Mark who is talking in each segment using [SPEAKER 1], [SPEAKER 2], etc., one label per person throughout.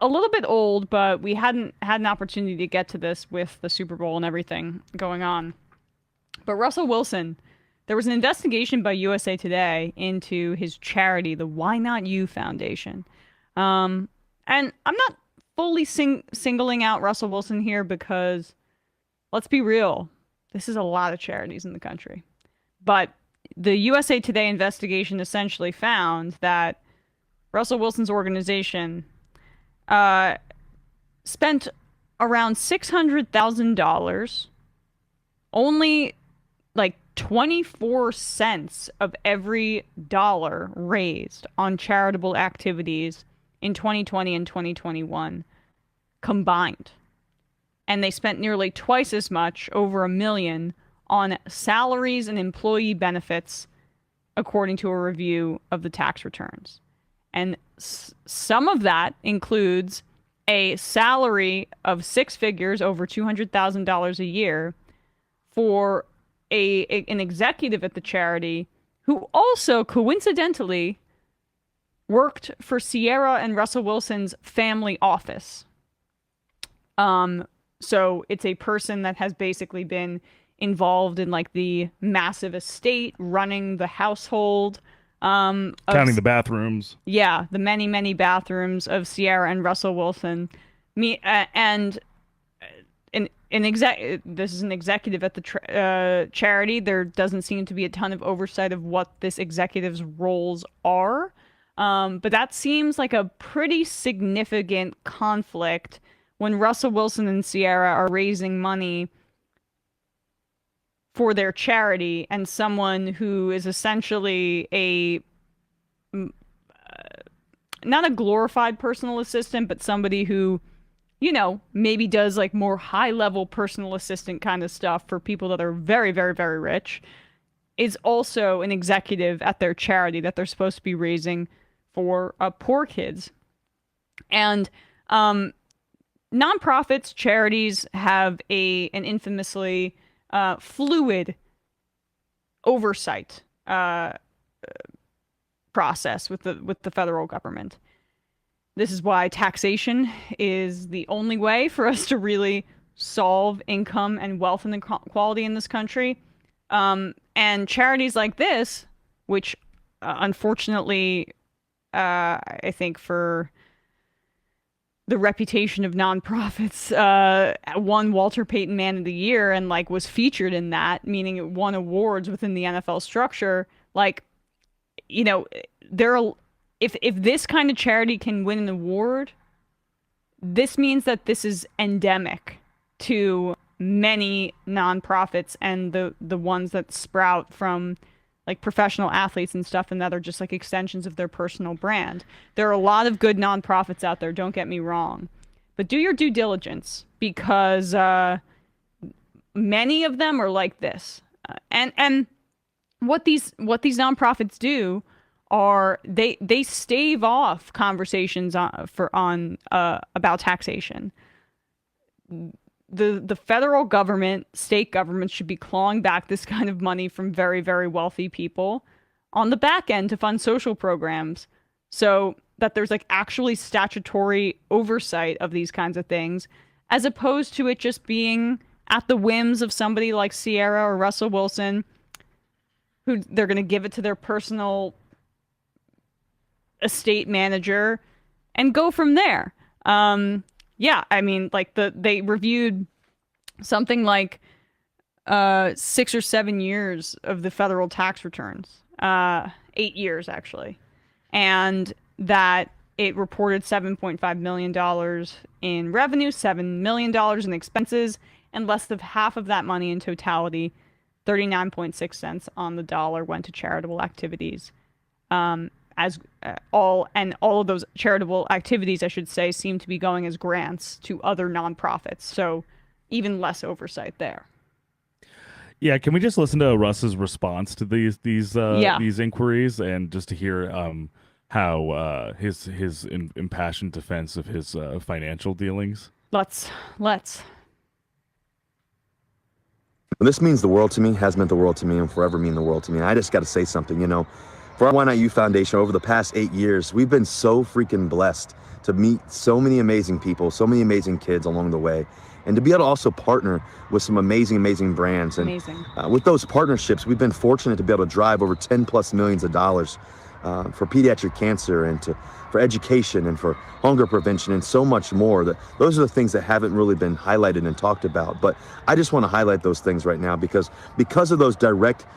[SPEAKER 1] a little bit old, but we hadn't had an opportunity to get to this with the Super Bowl and everything going on. But Russell Wilson, there was an investigation by USA Today into his charity, the Why Not You Foundation. And I'm not fully singling out Russell Wilson here because let's be real, this is a lot of charities in the country. But the USA Today investigation essentially found that Russell Wilson's organization spent around $600,000, only like 24 cents of every dollar raised on charitable activities in 2020 and 2021 combined. And they spent nearly twice as much, over $1 million, on salaries and employee benefits, according to a review of the tax returns. And some of that includes a salary of six figures, over $200,000 a year, for an executive at the charity who also coincidentally worked for Ciara and Russell Wilson's family office. So it's a person that has basically been involved in like the massive estate, running the household,
[SPEAKER 2] Counting the bathrooms.
[SPEAKER 1] yeah, the many, many bathrooms of Ciara and Russell Wilson. And this is an executive at the charity. There doesn't seem to be a ton of oversight of what this executive's roles are. But that seems like a pretty significant conflict when Russell Wilson and Ciara are raising money for their charity, and someone who is essentially not a glorified personal assistant, but somebody who, you know, maybe does like more high level personal assistant kind of stuff for people that are very, very, very rich, is also an executive at their charity that they're supposed to be raising for poor kids. And nonprofits, charities have an infamously fluid oversight process with the federal government. This is why taxation is the only way for us to really solve income and wealth inequality in this country. And charities like this, which unfortunately, I think for the reputation of nonprofits, won Walter Payton Man of the Year and like was featured in that, meaning it won awards within the NFL structure. Like, you know, if this kind of charity can win an award, this means that this is endemic to many nonprofits and the ones that sprout from like professional athletes and stuff, and that are just like extensions of their personal brand. There are a lot of good nonprofits out there, don't get me wrong, but do your due diligence, because many of them are like this. And what these nonprofits do are they stave off conversations about taxation. The federal government, state governments should be clawing back this kind of money from very, very wealthy people on the back end to fund social programs, so that there's like actually statutory oversight of these kinds of things, as opposed to it just being at the whims of somebody like Ciara or Russell Wilson, who they're going to give it to their personal estate manager and go from there. Yeah, I mean, like they reviewed something like 6 or 7 years of the federal tax returns, 8 years actually, and that it reported $7.5 million in revenue, $7 million in expenses, and less than half of that money in totality, 39.6 cents on the dollar, went to charitable activities. All of those charitable activities, I should say, seem to be going as grants to other nonprofits. So even less oversight there.
[SPEAKER 2] Yeah, can we just listen to Russ's response to these
[SPEAKER 1] Yeah.
[SPEAKER 2] inquiries, and just to hear how his impassioned defense of his financial dealings?
[SPEAKER 1] Let's.
[SPEAKER 3] This means the world to me, has meant the world to me, and forever mean the world to me. And I just got to say something, you know. For our Why Not You Foundation, over the past 8 years, we've been so freaking blessed to meet so many amazing people, so many amazing kids along the way, and to be able to also partner with some amazing brands. And with those partnerships, we've been fortunate to be able to drive over 10 plus millions of dollars for pediatric cancer and for education and for hunger prevention and so much more. Those are the things that haven't really been highlighted and talked about. But I just want to highlight those things right now because of those direct,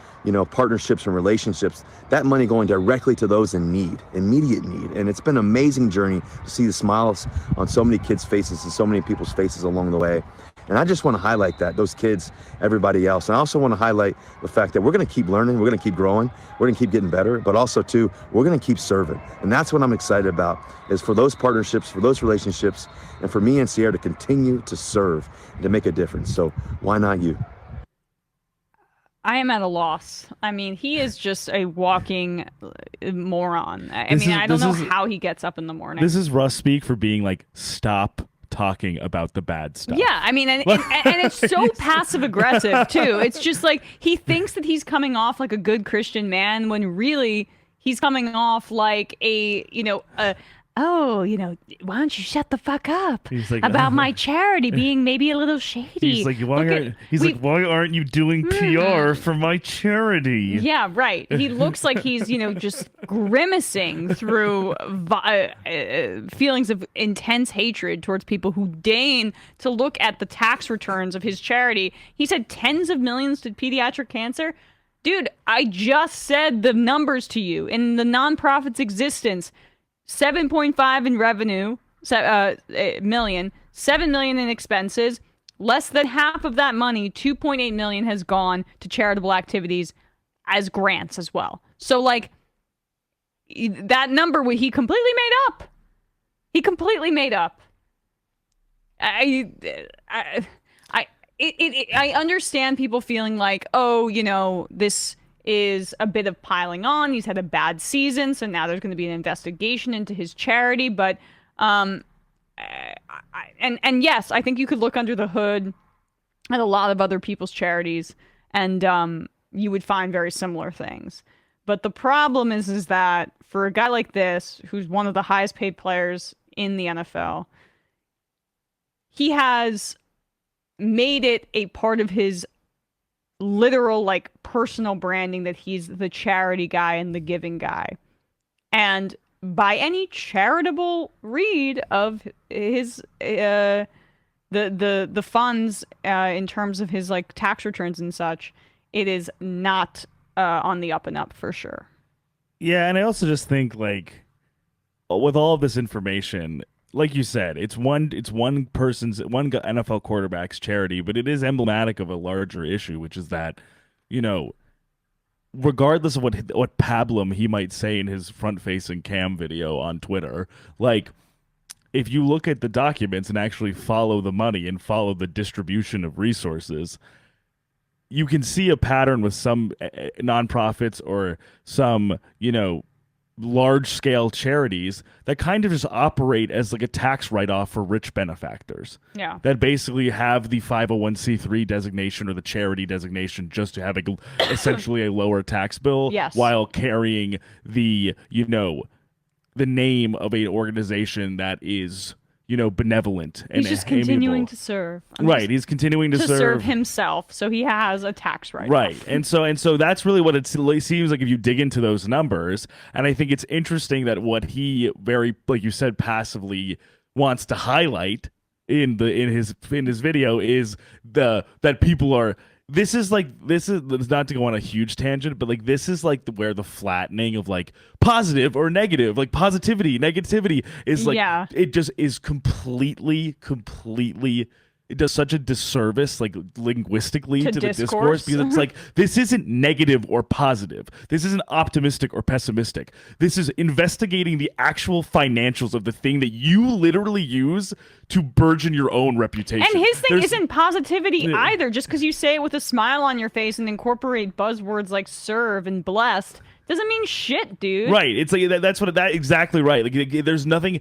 [SPEAKER 3] partnerships and relationships, that money going directly to those in need, immediate need. And it's been an amazing journey to see the smiles on so many kids' faces and so many people's faces along the way. And I just want to highlight that, those kids, everybody else. And I also want to highlight the fact that we're going to keep learning, we're going to keep growing, we're going to keep getting better, but also too, we're going to keep serving. And that's what I'm excited about, is for those partnerships, for those relationships, and for me and Ciara to continue to serve and to make a difference. So why not you?
[SPEAKER 1] I am at a loss. I mean, he is just a walking moron. I don't know how he gets up in the morning.
[SPEAKER 2] This is Russ speak for being like, stop talking about the bad stuff.
[SPEAKER 1] Yeah, I mean, and it's so passive aggressive too. It's just like he thinks that he's coming off like a good Christian man when really he's coming off like why don't you shut the fuck up about my charity being maybe a little shady?
[SPEAKER 2] He's like, why aren't you doing PR for my charity?
[SPEAKER 1] Yeah, right. He looks like he's, just grimacing through feelings of intense hatred towards people who deign to look at the tax returns of his charity. He said tens of millions to pediatric cancer. Dude, I just said the numbers to you in the nonprofit's existence. 7.5 in revenue, million, 7 million in expenses. Less than half of that money, 2.8 million, has gone to charitable activities as grants as well. So, like, that number he completely made up. He completely made up. I understand people feeling like, this is a bit of piling on. He's had a bad season, so now there's going to be an investigation into his charity. But, and yes, I think you could look under the hood at a lot of other people's charities, and you would find very similar things. But the problem is that for a guy like this, who's one of the highest paid players in the NFL, he has made it a part of his literal personal branding that he's the charity guy and the giving guy. And by any charitable read of his the funds in terms of his tax returns and such, it is not on the up and up for sure.
[SPEAKER 2] Yeah, and I also just think with all of this information, like you said, it's one NFL quarterback's charity, but it is emblematic of a larger issue, which is that, regardless of what pablum he might say in his front-facing cam video on Twitter, if you look at the documents and actually follow the money and follow the distribution of resources, you can see a pattern with some nonprofits or some, large-scale charities that kind of just operate as a tax write-off for rich benefactors.
[SPEAKER 1] Yeah. That
[SPEAKER 2] basically have the 501c3 designation or the charity designation just to have essentially a lower tax bill.
[SPEAKER 1] Yes.
[SPEAKER 2] While carrying the, the name of an organization that is, benevolent and
[SPEAKER 1] he's just continuing to serve.
[SPEAKER 2] Right, he's continuing to serve
[SPEAKER 1] himself, so he has a tax write-off.
[SPEAKER 2] Right, and so that's really what it seems like if you dig into those numbers. And I think it's interesting that what he very, like you said, passively wants to highlight in his video is that people are. This is not to go on a huge tangent, but this is where the flattening of positive or negative, positivity, negativity is it just is completely. It does such a disservice, linguistically, to the discourse, because it's this isn't negative or positive. This isn't optimistic or pessimistic. This is investigating the actual financials of the thing that you literally use to burgeon your own reputation.
[SPEAKER 1] And his thing isn't positivity either. Just because you say it with a smile on your face and incorporate buzzwords like serve and blessed doesn't mean shit, dude.
[SPEAKER 2] Right. It's that exactly right. There's nothing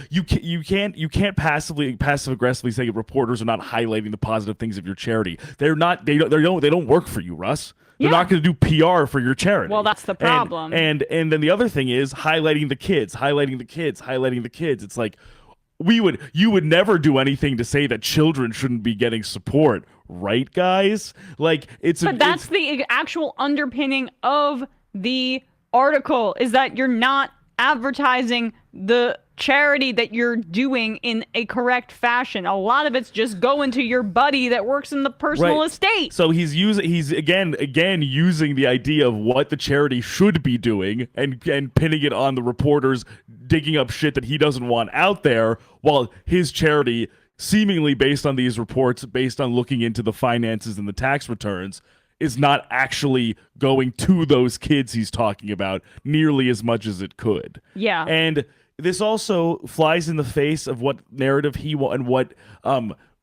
[SPEAKER 2] you can't passive aggressively say reporters are not highlighting the positive things of your charity. They don't work for you, Russ. They're not going to do PR for your charity.
[SPEAKER 1] Well, that's the problem.
[SPEAKER 2] And then the other thing is highlighting the kids, highlighting the kids, highlighting the kids. It's like you would never do anything to say that children shouldn't be getting support, right, guys? Like
[SPEAKER 1] that's the actual underpinning of the article, is that you're not advertising the charity that you're doing in a correct fashion. A lot of it's just going to your buddy that works in the personal estate.
[SPEAKER 2] So he's again using the idea of what the charity should be doing and pinning it on the reporters digging up shit that he doesn't want out there, while his charity, seemingly based on these reports, based on looking into the finances and the tax returns, is not actually going to those kids he's talking about nearly as much as it could.
[SPEAKER 1] Yeah.
[SPEAKER 2] And this also flies in the face of what narrative and what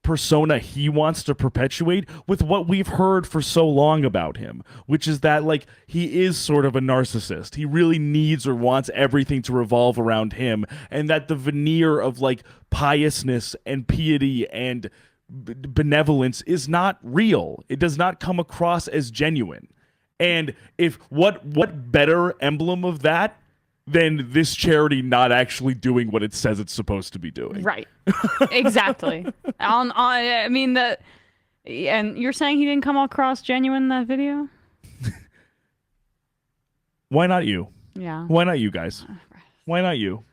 [SPEAKER 2] persona he wants to perpetuate with what we've heard for so long about him, which is that, like, he is sort of a narcissist. He really needs or wants everything to revolve around him, and that the veneer of, like, piousness and piety and benevolence is not real. It does not come across as genuine. And if what better emblem of that than this charity not actually doing what it says it's supposed to be doing?
[SPEAKER 1] Right. Exactly. I mean, and you're saying he didn't come across genuine in that video?
[SPEAKER 2] Why not you?
[SPEAKER 1] Yeah.
[SPEAKER 2] Why not you guys? Why not you?